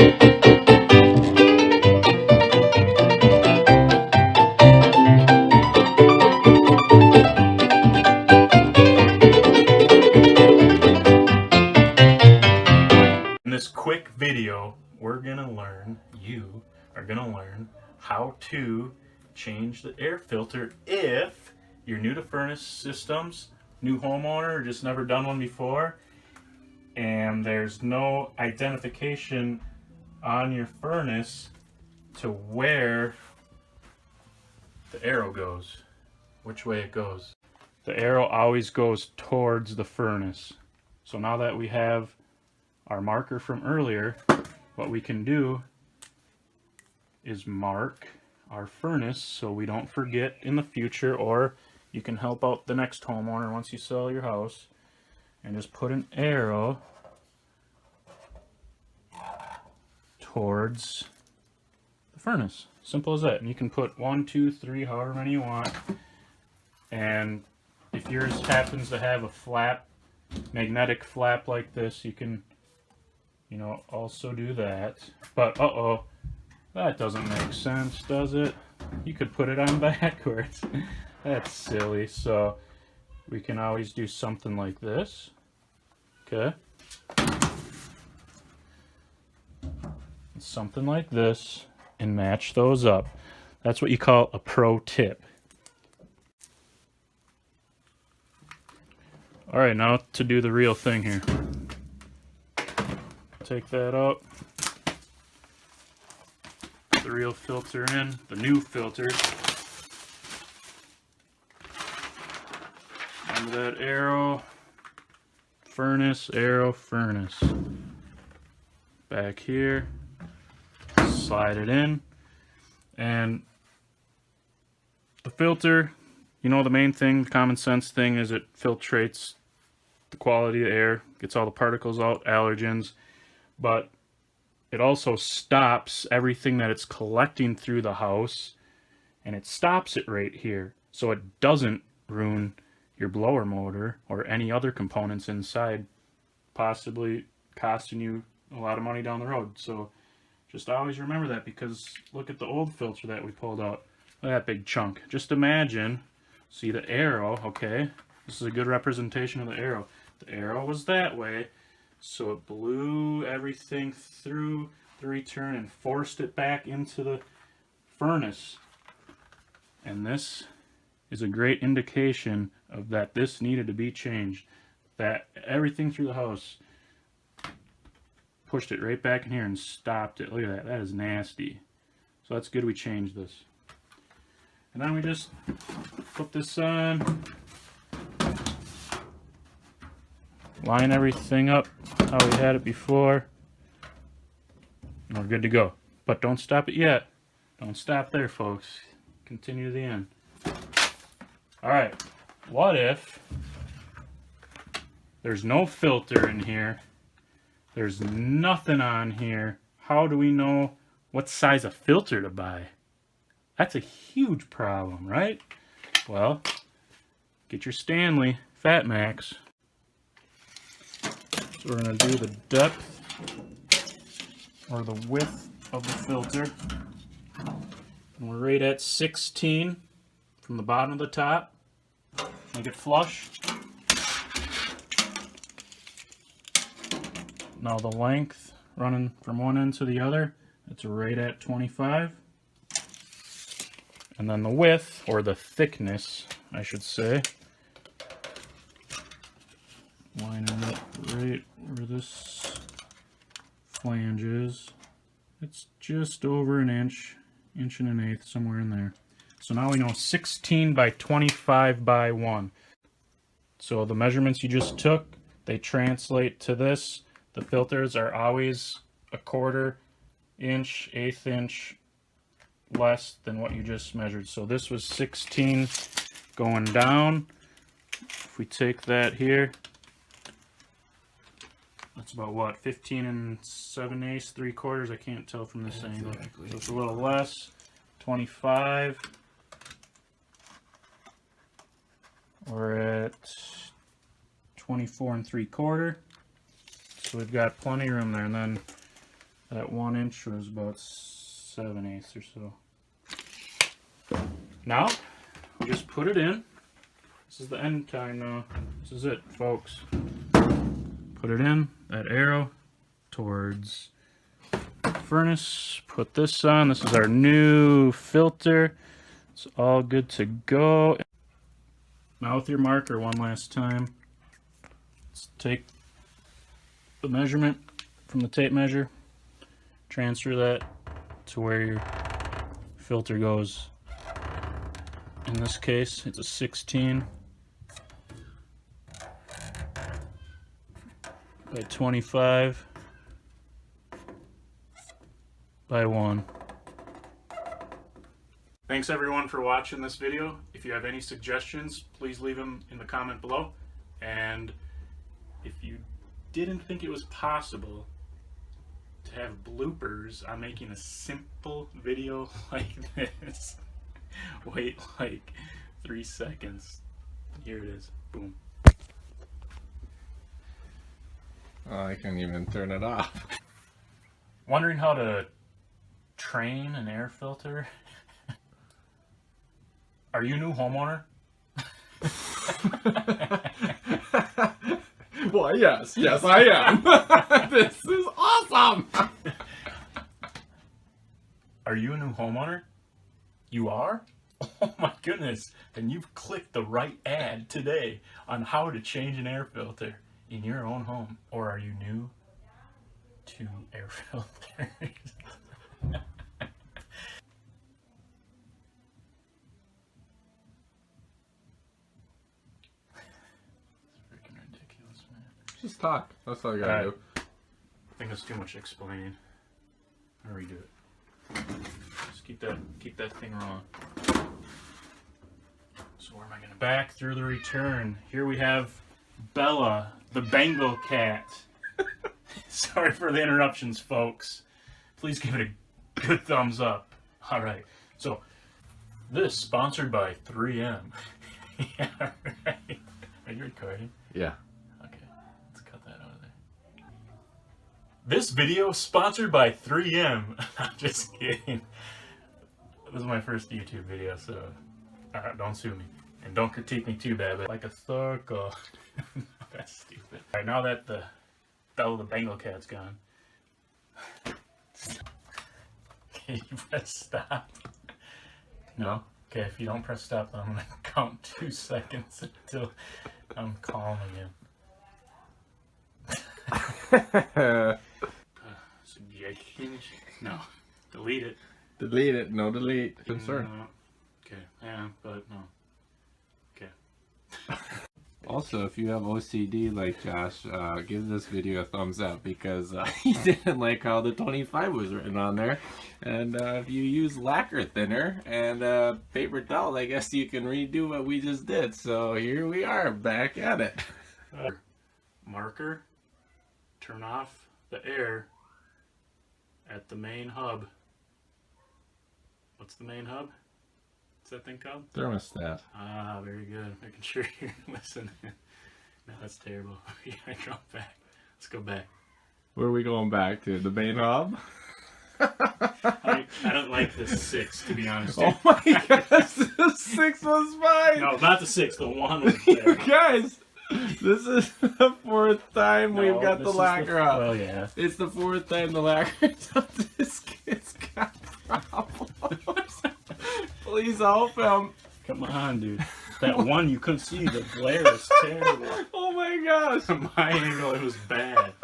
In this quick video, you are gonna learn how to change the air filter if you're new to furnace systems, new homeowner, or just never done one before, and there's no identification on your furnace to where the arrow goes, which way it goes. The arrow always goes towards the furnace. So now that we have our marker from earlier, what we can do is mark our furnace so we don't forget in the future, or you can help out the next homeowner once you sell your house, and just put an arrow towards the furnace. Simple as that. And you can put 1, 2, 3, however many you want. And if yours happens to have a flap, magnetic flap like this, you can, you know, also do that. But that doesn't make sense, does it? You could put it on backwards. That's silly. So we can always do something like this. Okay. Something like this, and match those up. That's what you call a pro tip. Alright, now to do the real thing here. Take that out. The real filter in, the new filter. Under that arrow, furnace, arrow, furnace. Back here, slide it in, and the filter, you know, the main thing, the common sense thing, is it filtrates the quality of the air, gets all the particles out, allergens, but it also stops everything that it's collecting through the house, and it stops it right here so it doesn't ruin your blower motor or any other components inside, possibly costing you a lot of money down the road. So just always remember that, because look at the old filter that we pulled out. Look at that big chunk. Just imagine, see the arrow, okay? This is a good representation of the arrow. The arrow was that way, so it blew everything through the return and forced it back into the furnace. And this is a great indication of that this needed to be changed. That everything through the house pushed it right back in here and stopped it. Look at that. That is nasty. So that's good we changed this. And then we just put this on. Line everything up how we had it before. And we're good to go. But don't stop it yet. Don't stop there, folks. Continue to the end. Alright. What if there's no filter in here? There's nothing on here. How do we know what size of filter to buy? That's a huge problem, right? Well, get your Stanley Fat Max. So we're going to do the depth or the width of the filter. And we're right at 16 from the bottom to the top. Make it flush. Now the length running from one end to the other, it's right at 25. And then the width, or the thickness, I should say, lining it right where this flange is. It's just over an inch, inch and an eighth, somewhere in there. So now we know 16 by 25 by 1. So the measurements you just took, they translate to this. The filters are always a 1/4 inch, 1/8 inch less than what you just measured. So this was 16 going down. If we take that here, that's about what, 15 and 7/8, 3/4. I can't tell from this angle. Exactly. So it's a little less. 25. We're at 24 and 3/4. So we've got plenty of room there. And then That 1 inch was about 7/8 or so. Now, we just put it in. This is the end time now. This is it, folks. Put it in, that arrow towards the furnace. Put this on. This is our new filter. It's all good to go. Now with your marker one last time, let's take the measurement from the tape measure, transfer that to where your filter goes. In this case, it's a 16 by 25 by 1. Thanks everyone for watching this video. If you have any suggestions, please leave them in the comment below. And if you didn't think it was possible to have bloopers on making a simple video like this, wait like 3 seconds. Here it is. Boom. Oh, I can't even turn it off. Wondering how to train an air filter? Are you a new homeowner? Well, yes, I am. This is awesome. Are you a new homeowner? You are? Oh my goodness. Then you've clicked the right ad today on how to change an air filter in your own home. Or are you new to air filters? Just talk. That's all you gotta do. I think that's too much explaining. I'll redo it. Just keep that thing wrong. So where am I gonna back through the return? Here we have Bella, the Bengal cat. Sorry for the interruptions, folks. Please give it a good thumbs up. All right. So this sponsored by 3M. Yeah, right. Are you recording? Yeah. This video is sponsored by 3M. I'm just kidding. This is my first YouTube video, so don't sue me. And don't critique me too bad, but like a circle. That's stupid. Alright, now that the Bella the Bengal cat's gone. Okay, you press stop. No? Okay, if you don't press stop, then I'm gonna count 2 seconds until I'm calm again. Suggestions? No. Delete it. Delete it. No delete. Concern. No. Okay. Yeah, but no. Okay. Also, if you have OCD like Josh, give this video a thumbs up because he didn't like how the 25 was written on there. And if you use lacquer thinner and paper towel, I guess you can redo what we just did. So here we are, back at it. Marker. Turn off the air at the main hub. What's the main hub? What's that thing called? Thermostat. Ah, very good. Making sure you're listening. No, that's terrible. We gotta go back. Let's go back. Where are we going back to? The main hub? I don't like the 6, to be honest. Oh my gosh, the 6 was fine! No, not the 6, the 1 was there. You guys! This is the 4th time we've got the lacquer up. Well, yeah. It's the 4th time the lacquer's up. This kid's got problems. Please help him. Come on, dude. That one you couldn't see. The glare is terrible. Oh my gosh. My angle, it was bad.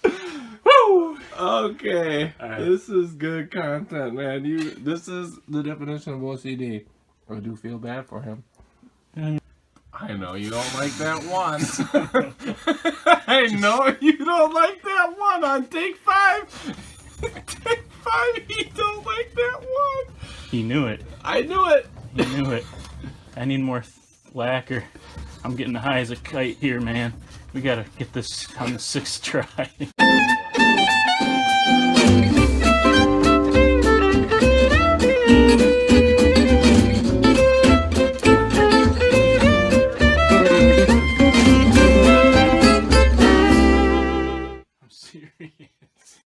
Woo! Okay. Right. This is good content, man. This is the definition of OCD. I do feel bad for him. I know you don't like that one. I know you don't like that one on take 5. Take 5, you don't like that one. He knew it. I knew it. He knew it. I need more lacquer. I'm getting high as a kite here, man. We gotta get this on the 6th try.